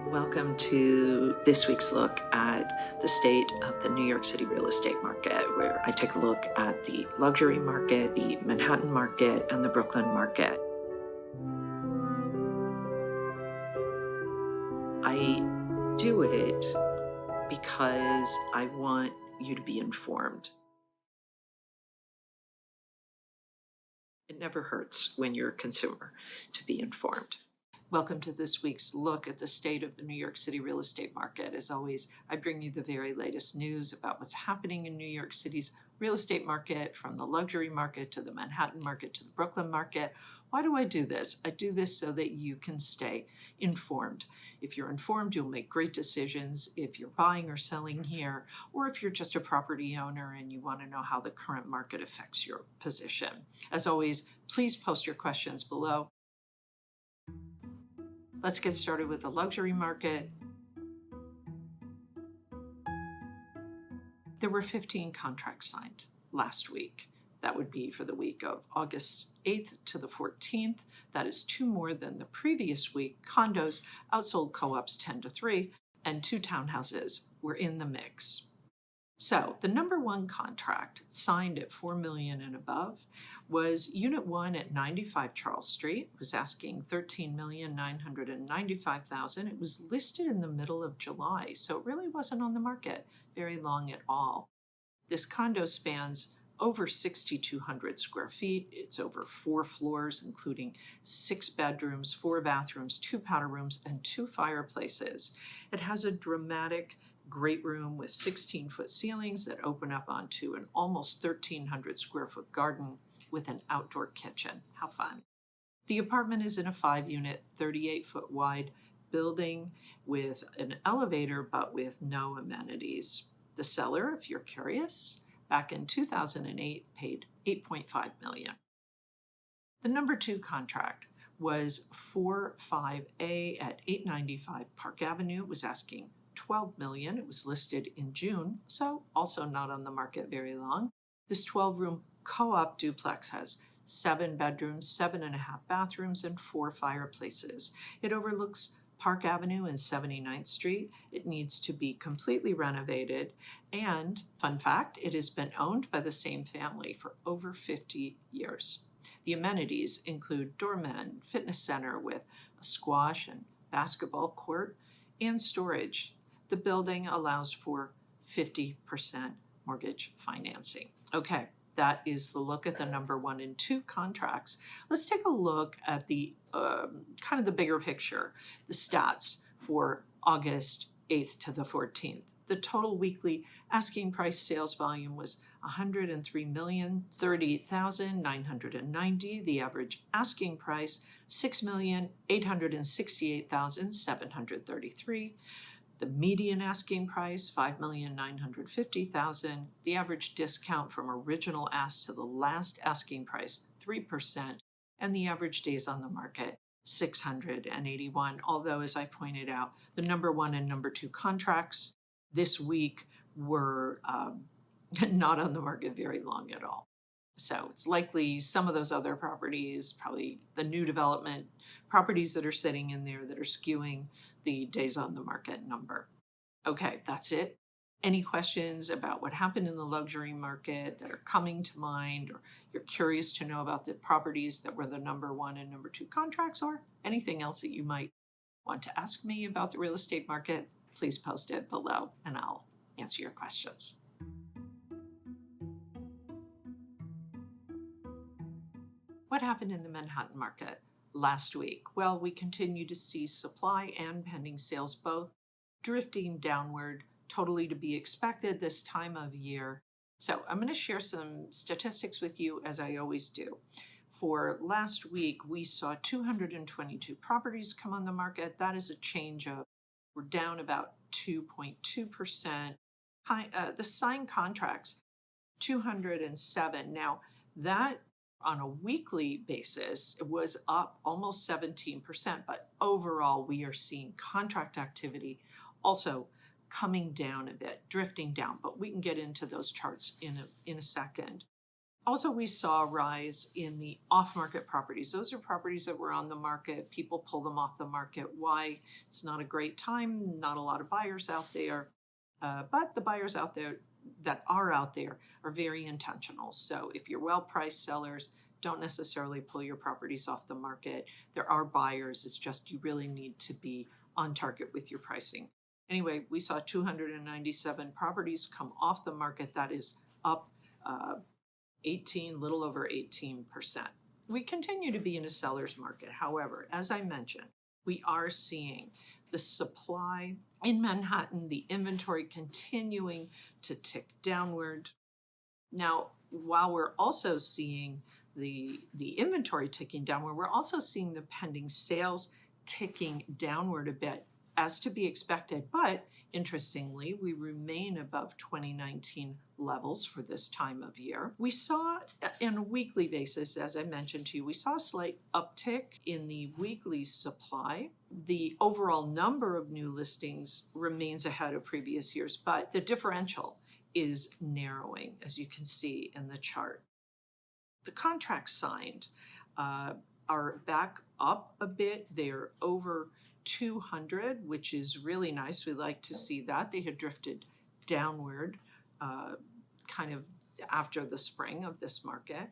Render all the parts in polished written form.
Welcome to this week's look at the state of the New York City real estate market, where I take a look at the luxury market, the Manhattan market, and the Brooklyn market. I do it because I want you to be informed. It never hurts when you're a consumer to be informed. Welcome to this week's look at the state of the New York City real estate market. As always, I bring you the very latest news about what's happening in New York City's real estate market, from the luxury market to the Manhattan market to the Brooklyn market. Why do I do this? I do this so that you can stay informed. If you're informed, you'll make great decisions if you're buying or selling here, or if you're just a property owner and you want to know how the current market affects your position. As always, please post your questions below. Let's get started with the luxury market. There were 15 contracts signed last week. That would be for the week of August 8th to the 14th. That is 2 more than the previous week. Condos outsold co-ops 10-3, and 2 townhouses were in the mix. So the number 1 contract signed at $4 million and above was Unit 1 at 95 Charles Street. It was asking $13,995,000. It was listed in the middle of July, so it really wasn't on the market very long at all. This condo spans over 6,200 square feet. It's over 4 floors, including 6 bedrooms, 4 bathrooms, 2 powder rooms, and 2 fireplaces. It has a dramatic great room with 16-foot ceilings that open up onto an almost 1,300 square foot garden with an outdoor kitchen. How fun. The apartment is in a 5-unit, 38-foot wide building with an elevator, but with no amenities. The seller, if you're curious, back in 2008 paid $8.5 million. The number 2 contract was 45A at 895 Park Avenue. It was asking $12 million. It was listed in June, so also not on the market very long. This 12-room co-op duplex has 7 bedrooms, 7.5 bathrooms, and 4 fireplaces. It overlooks Park Avenue and 79th Street. It needs to be completely renovated, and fun fact, it has been owned by the same family for over 50 years. The amenities include doorman, fitness center with a squash and basketball court, and storage. The building allows for 50% mortgage financing. Okay, that is the look at the number 1 and 2 contracts. Let's take a look at the kind of the bigger picture, the stats for August 8th to the 14th. The total weekly asking price sales volume was $103,030,990. The average asking price, $6,868,733. The median asking price, $5,950,000. The average discount from original ask to the last asking price, 3%. And the average days on the market, 681. Although, as I pointed out, the number 1 and number 2 contracts this week were not on the market very long at all. So it's likely some of those other properties, probably the new development properties that are sitting in there, that are skewing the days on the market number. Okay, that's it. Any questions about what happened in the luxury market that are coming to mind, or you're curious to know about the properties that were the number 1 and number 2 contracts, or anything else that you might want to ask me about the real estate market, please post it below and I'll answer your questions. What happened in the Manhattan market last week? Well, we continue to see supply and pending sales both drifting downward, totally to be expected this time of year. So I'm going to share some statistics with you, as I always do. For last week, we saw 222 properties come on the market. That is a change of, we're down about 2.2%. The signed contracts, 207. Now, that on a weekly basis, it was up almost 17%, but overall, we are seeing contract activity also coming down a bit, drifting down, but we can get into those charts in a second. Also, we saw a rise in the off-market properties. Those are properties that were on the market. People pull them off the market. Why? It's not a great time. Not a lot of buyers out there. But the buyers out there that are out there are very intentional. So if you're well-priced sellers, don't necessarily pull your properties off the market. There are buyers. It's just you really need to be on target with your pricing. Anyway, we saw 297 properties come off the market. That is up little over 18%. We continue to be in a seller's market. However, as I mentioned, we are seeing the supply in Manhattan, the inventory continuing to tick downward. Now, while we're also seeing the inventory ticking downward, we're also seeing the pending sales ticking downward a bit, as to be expected. But interestingly, we remain above 2019 levels for this time of year. We saw, on a weekly basis, as I mentioned to you, we saw a slight uptick in the weekly supply. The overall number of new listings remains ahead of previous years, but the differential is narrowing, as you can see in the chart. The contracts signed are back up a bit. They're over 200, which is really nice. We like to see that. They had drifted downward kind of after the spring of this market.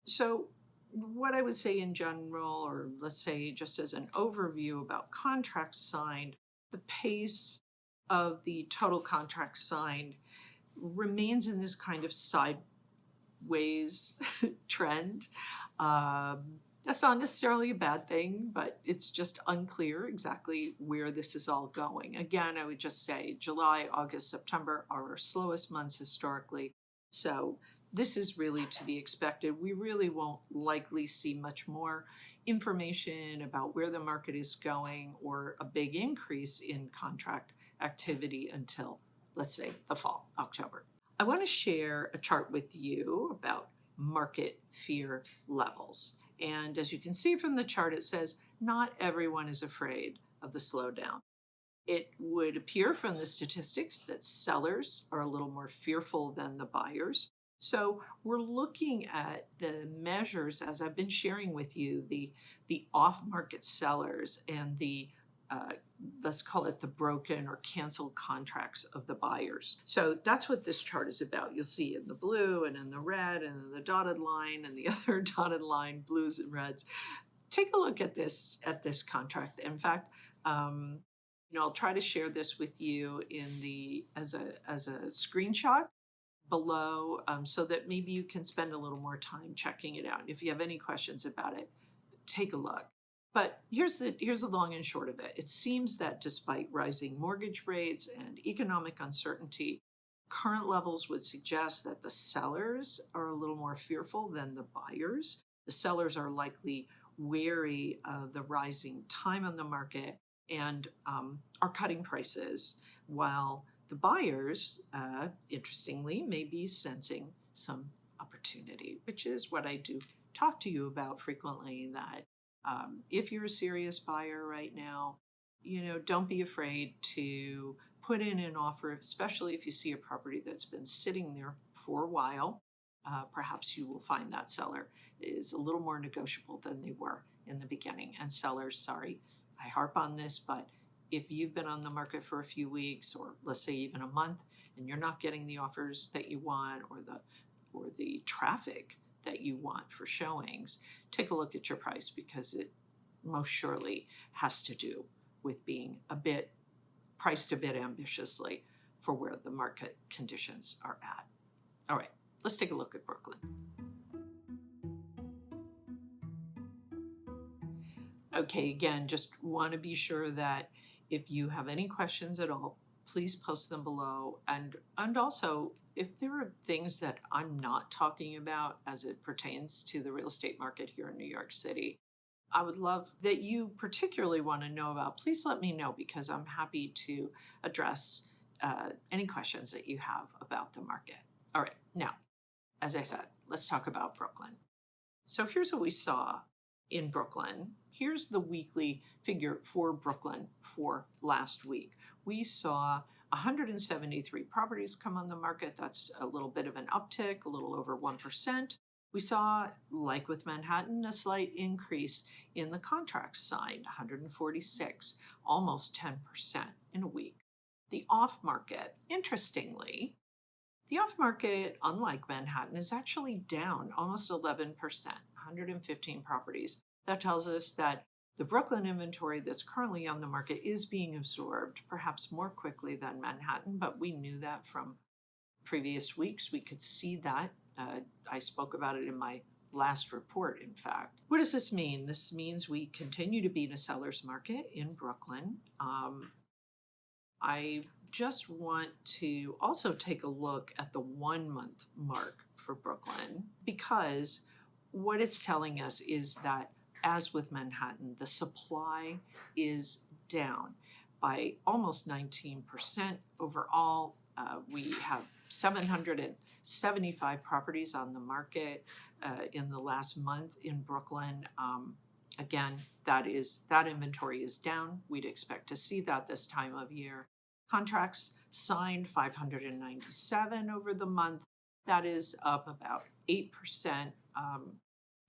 So what I would say in general, or let's say just as an overview about contracts signed, the pace of the total contracts signed remains in this kind of sideways trend. That's not necessarily a bad thing, but it's just unclear exactly where this is all going. Again, I would just say July, August, September are our slowest months historically. So this is really to be expected. We really won't likely see much more information about where the market is going or a big increase in contract activity until, let's say, the fall, October. I want to share a chart with you about market fear levels. And as you can see from the chart, it says not everyone is afraid of the slowdown. It would appear from the statistics that sellers are a little more fearful than the buyers. So we're looking at the measures, as I've been sharing with you, the off-market sellers and the let's call it the broken or canceled contracts of the buyers. So that's what this chart is about. You'll see in the blue and in the red and in the dotted line and the other dotted line, blues and reds. Take a look at this contract. In fact, I'll try to share this with you as a screenshot below, so that maybe you can spend a little more time checking it out. If you have any questions about it, take a look. But here's the long and short of it. It seems that despite rising mortgage rates and economic uncertainty, current levels would suggest that the sellers are a little more fearful than the buyers. The sellers are likely wary of the rising time on the market and are cutting prices, while the buyers, interestingly, may be sensing some opportunity, which is what I do talk to you about frequently, that if you're a serious buyer right now, don't be afraid to put in an offer, especially if you see a property that's been sitting there for a while. Perhaps you will find that seller is a little more negotiable than they were in the beginning. And sellers, sorry, I harp on this, but if you've been on the market for a few weeks, or let's say even a month, and you're not getting the offers that you want or the traffic that you want for showings, take a look at your price, because it most surely has to do with being priced a bit ambitiously for where the market conditions are at. All right, let's take a look at Brooklyn. Okay, again, just want to be sure that if you have any questions at all, please post them below. And also, if there are things that I'm not talking about as it pertains to the real estate market here in New York City, I would love that you particularly want to know about. Please let me know, because I'm happy to address any questions that you have about the market. All right, now, as I said, let's talk about Brooklyn. So here's what we saw in Brooklyn. Here's the weekly figure for Brooklyn for last week. We saw 173 properties come on the market. That's a little bit of an uptick, a little over 1%. We saw, like with Manhattan, a slight increase in the contracts signed, 146, almost 10% in a week. The off-market, interestingly, the off-market, unlike Manhattan, is actually down almost 11%, 115 properties. That tells us that the Brooklyn inventory that's currently on the market is being absorbed, perhaps more quickly than Manhattan, but we knew that from previous weeks. We could see that. I spoke about it in my last report, in fact. What does this mean? This means we continue to be in a seller's market in Brooklyn. I just want to also take a look at the 1 month mark for Brooklyn, because what it's telling us is that, as with Manhattan, the supply is down by almost 19% overall. We have 775 properties on the market in the last month in Brooklyn. Again, that inventory is down. We'd expect to see that this time of year. Contracts signed 597 over the month. That is up about 8%.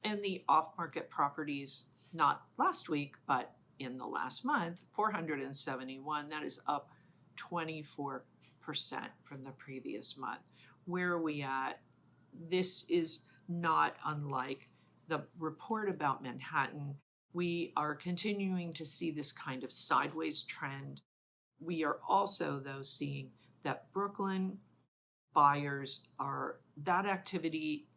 And the off-market properties, not last week, but in the last month, 471. That is up 24% from the previous month. Where are we at? This is not unlike the report about Manhattan. We are continuing to see this kind of sideways trend. We are also, though, seeing that Brooklyn buyers that activity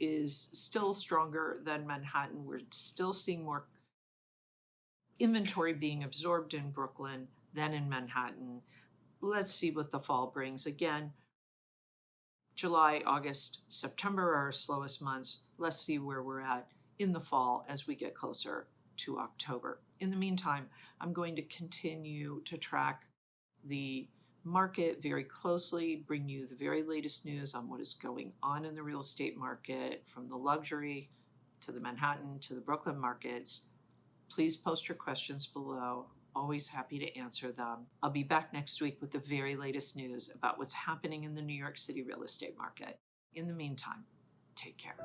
is still stronger than Manhattan. We're still seeing more inventory being absorbed in Brooklyn than in Manhattan. Let's see what the fall brings. Again, July, August, September are our slowest months. Let's see where we're at in the fall as we get closer to October. In the meantime, I'm going to continue to track the market very closely, bring you the very latest news on what is going on in the real estate market, from the luxury to the Manhattan to the Brooklyn markets. Please post your questions below. Always happy to answer them. I'll be back next week with the very latest news about what's happening in the New York City real estate market. In the meantime, take care.